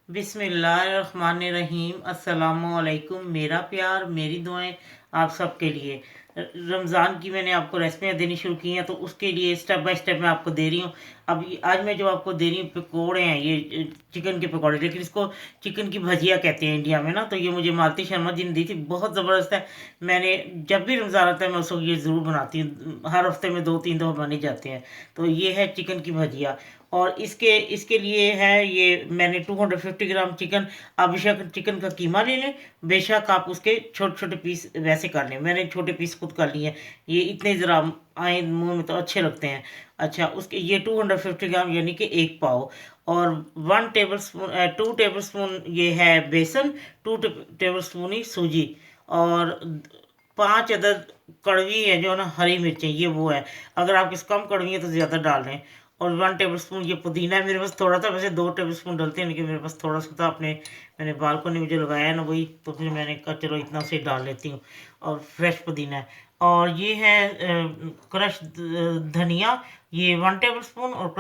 बिस्मिल्लाहिर्रहमानिर्रहीम अस्सलामुअलैकुम। मेरा प्यार मेरी दुआएं आप सबके लिए। रमज़ान की मैंने आपको रेसिपियाँ देनी शुरू की हैं, तो उसके लिए स्टेप बाय स्टेप मैं आपको दे रही हूँ। अब आज मैं जो आपको दे रही हूँ पकौड़े हैं, ये चिकन के पकौड़े, लेकिन इसको चिकन की भजिया कहते हैं इंडिया में ना। तो ये मुझे मालती शर्मा जी ने दी थी, बहुत ज़बरदस्त है। मैंने जब भी रमज़ान आता है मैं उसको ये ज़रूर बनाती हूँ, हर हफ्ते में 2-3 दफ़ा बने जाते हैं। तो ये है चिकन की भजिया। और इसके इसके लिए है, ये मैंने 250 ग्राम चिकन, आप बेशक चिकन का कीमा ले लें, बेशक आप उसके छोटे छोटे पीस वैसे कर लें। मैंने छोटे पीस खुद कर लिए हैं, ये इतने ज़रा आए मुंह में तो अच्छे लगते हैं। अच्छा, उसके ये 250 ग्राम यानी कि एक पाव। और 2 टेबल स्पून ये है बेसन, 2 टेबल स्पून ही सूजी। और 5 अदद कड़वी है जो ना हरी मिर्चें, ये वो है। अगर आपकी कम कड़वी है तो ज़्यादा डाल लें। और 1 टेबल स्पून ये पुदीना है, मेरे पास थोड़ा था, वैसे 2 टेबल स्पून डलते हैं, लेकिन मेरे पास थोड़ा सा था, अपने मैंने बालकनी में जो लगाया है ना वही, तो फिर मैंने कहा चलो इतना से डाल लेती हूँ। और फ्रेश पुदीना है। और ये है क्रश धनिया, ये 1 टेबल स्पून। और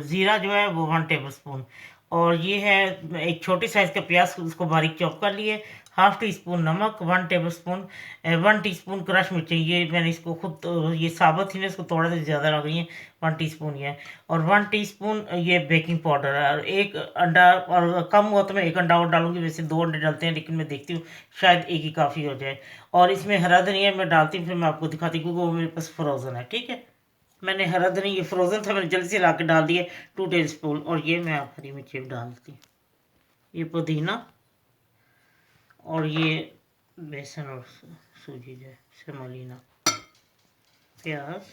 ज़ीरा जो है वो 1 टेबल स्पून। और ये है एक छोटी साइज़ का प्याज, उसको बारीक चॉप कर लिए। हाफ टी स्पून नमक, 1 टेबल स्पून, 1 टीस्पून क्रश मिर्ची, ये मैंने इसको खुद ये साबुत ही ने इसको थोड़ा सा ज़्यादा लग रही है, 1 टीस्पून ये है। और 1 टीस्पून ये बेकिंग पाउडर है। और एक अंडा, और कम हुआ तो मैं एक अंडा और डालूंगी, वैसे 2 अंडे डलते हैं, लेकिन मैं देखती हूँ शायद एक ही काफ़ी हो जाए। और इसमें हरा धनिया मैं डालती हूँ, फिर मैं आपको दिखाती हूँ, क्योंकि वो मेरे पास फ्रोज़न है। ठीक है, मैंने हरा धनिया, ये फ्रोज़न था, मैंने जल्दी से ला के डाल दिए 2 टेबल स्पून। और ये मैं आप हरी मिर्ची डालती हूँ, ये पुदीना, और ये बेसन और सूजी जो है सेमोलिना, प्याज,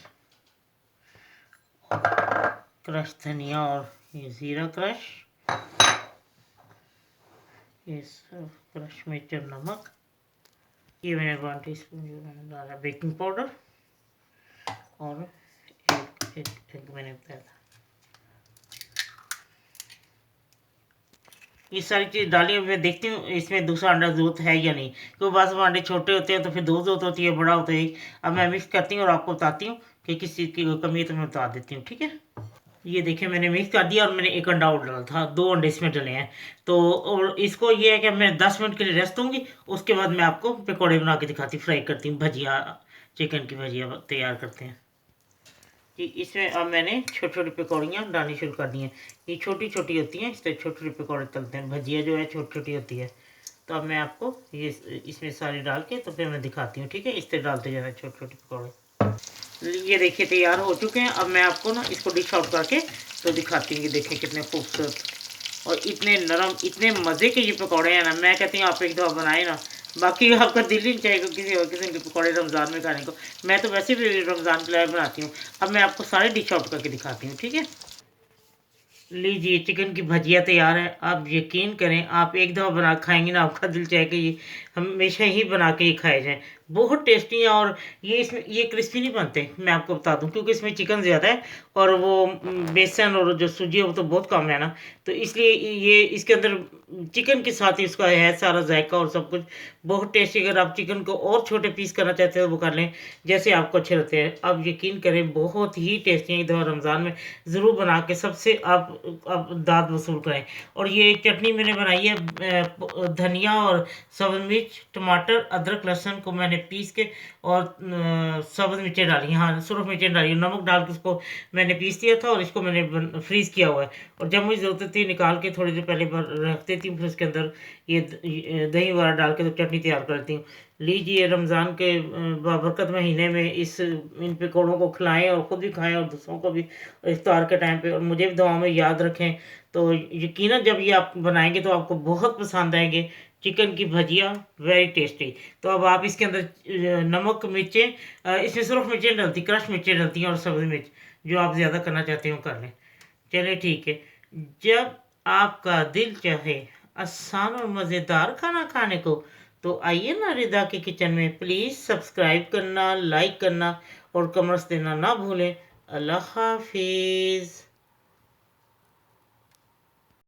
क्रश धनिया, और ये ज़ीरा क्रश, ये सब क्रश मिर्च और नमक। ये मैंने 1 टीस्पून जो मैंने डाला बेकिंग पाउडर। और एक मैंने बताया था, ये सारी चीज़ डाली। अब मैं देखती हूँ इसमें दूसरा अंडा ज़रूरत है या नहीं, क्योंकि बाद में अंडे छोटे होते हैं तो फिर 2 ज़रूरत होती है, बड़ा होता है 1। अब मैं मिक्स करती हूँ और आपको बताती हूँ कि किस चीज़ की कमी है, तो मैं बता देती हूँ। ठीक है, ये देखिए मैंने मिक्स कर दिया, और मैंने एक अंडा और डाला था, 2 अंडे इसमें डले हैं। तो और इसको ये है कि मैं 10 मिनट के लिए रेस्ट दूंगी, उसके बाद मैं आपको पकौड़े बना के दिखाती, फ्राई करती हूँ भजिया, चिकन की भजिया तैयार करते हैं कि इसमें अब मैंने छोटी छोटी पकौड़ियाँ डालनी शुरू कर दी हैं। ये छोटी छोटी होती हैं, इस तरह छोटे छोटे पकौड़े तलते हैं, भजिया जो है छोटी छोटी होती है। तो अब मैं आपको ये इसमें सारी डाल के तो फिर मैं दिखाती हूँ। ठीक है, इस तरह डालते जाना छोटे छोटे पकौड़े। ये देखिए तैयार हो चुके हैं। अब मैं आपको ना इसको डिश आउट करके तो दिखाती हूँ। ये देखिए कितने खूबसूरत और इतने नरम, इतने मज़े के ये पकौड़े हैं ना, मैं कहती हूँ आप एक दफ़ा बनाए ना, बाकी आपका दिल ही नहीं चाहेगा किसी और किस्म के पकौड़े रमज़ान में खाने को। मैं तो वैसे भी रमज़ान के लिए बनाती हूँ। अब मैं आपको सारे डिश आउट करके दिखाती हूँ। ठीक है, लीजिए चिकन की भजिया तैयार है। आप यकीन करें, आप एक दफ़ा बना खाएंगे ना, आपका दिल चाहेगा ये हमेशा ही बना के ही खाए जाएँ। बहुत टेस्टी है। और ये इसमें ये क्रिस्पी नहीं बनते, मैं आपको बता दूं, क्योंकि इसमें चिकन ज़्यादा है, और वो बेसन और जो सूजी है वो तो बहुत कम है ना। तो इसलिए ये इसके अंदर चिकन के साथ ही उसका है सारा जायका और सब कुछ। बहुत टेस्टी। अगर आप चिकन को और छोटे पीस करना चाहते हो वो कर लें, जैसे आपको अच्छे लगते हैं। आप यकीन करें बहुत ही टेस्टी है। एक दफ़ा रमज़ान में ज़रूर बना के सबसे आप दाद वसूल करें। और ये चटनी मैंने बनाई है, धनिया और सब्ज़ मिर्च, टमाटर, अदरक, लहसुन को मैंने पीस के, और सब्ज़ मिर्चें डाली, हाँ सुरख मिर्चें डाली, नमक डाल के उसको मैंने पीस दिया था, और इसको मैंने फ्रीज़ किया हुआ है। और जब मुझे ज़रूरत थी निकाल के थोड़ी देर पहले रख देती हूँ, फिर उसके अंदर ये दही वगैरह डाल के तो चटनी तैयार करती हूँ। लीजिए रमज़ान के बाबरकत महीने में इन पकौड़ों को खिलाएं, और ख़ुद भी खाएं, और दूसरों को भी इफ्तार के टाइम पे, और मुझे भी दुआ में याद रखें। तो यकीनन जब ये आप बनाएंगे तो आपको बहुत पसंद आएंगे। चिकन की भजिया वेरी टेस्टी। तो अब आप इसके अंदर नमक, मिर्चें, इसमें सिर्फ मिर्चें डलती, क्रश मिर्चें डलती हैं, और सब्ज़ी मिर्च जो आप ज़्यादा करना चाहते हो कर लें। चलिए ठीक है, जब आपका दिल चाहे आसान और मज़ेदार खाना खाने को, तो आइए ना रिदा के किचन में। प्लीज़ सब्सक्राइब करना, लाइक करना और कमेंट्स देना ना भूलें। अल्लाह हाफिज़।